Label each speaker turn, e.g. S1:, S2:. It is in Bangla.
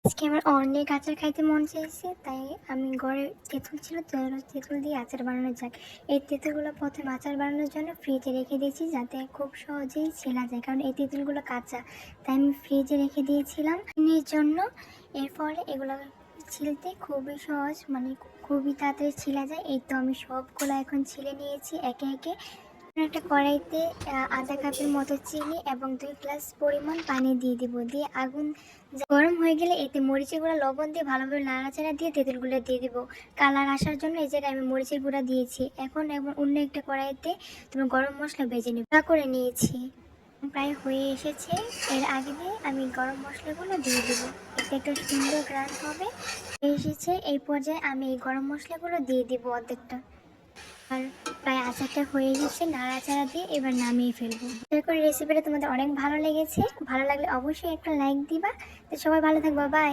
S1: আজকে আমার অনেক আচার খাইতে মন চাইছে, তাই আমি ঘরে তেঁতুল ছিল তো তেঁতুল দিয়ে আচার বানানো যাক। এই তেঁতুলগুলো প্রথমে আচার বানানোর জন্য ফ্রিজে রেখে দিয়েছি, যাতে খুব সহজেই ছেলা যায়, কারণ এই তেঁতুলগুলো কাঁচা। তাই আমি ফ্রিজে রেখে দিয়েছিলাম এর জন্য। এর ফলে এগুলো ছিলতে খুবই সহজ, মানে খুবই তাড়াতাড়ি ছিলা যায়। এই তো আমি সবগুলো এখন ছিলে নিয়েছি একে একে। একটা কড়াইতে আধা কাপের মতো চিনি এবং 2 গ্লাস পরিমাণ পানি দিয়ে দিব। দিয়ে আগুন গরম হয়ে গেলে এতে মরিচের গুঁড়া, লবণ দিয়ে ভালোভাবে নাড়াচাড়া দিয়ে তেঁতুলগুলো দিয়ে দিব। কালার আসার জন্য এই জায়গায় আমি মরিচের গুঁড়া দিয়েছি। এখন অন্য একটা কড়াইতে তুমি গরম মশলা ভেজে নিব করে নিয়েছি। প্রায় হয়ে এসেছে। এর আগে দিয়ে আমি গরম মশলাগুলো দিয়ে দিব, এতে একটা সুন্দর গ্রান হবে। এসেছে এই পর্যায়ে আমি এই গরম মশলাগুলো দিয়ে দিব অর্ধেকটা। আর প্রায় আচারটা হয়ে গেছে, নাড়াচাড়া দিয়ে এবার নামিয়ে ফেলবো। আশা করি রেসিপিটা তোমাদের অনেক ভালো লেগেছে। ভালো লাগলে অবশ্যই একটা লাইক দিবা। তো সবাই ভালো থাকবা, বাই।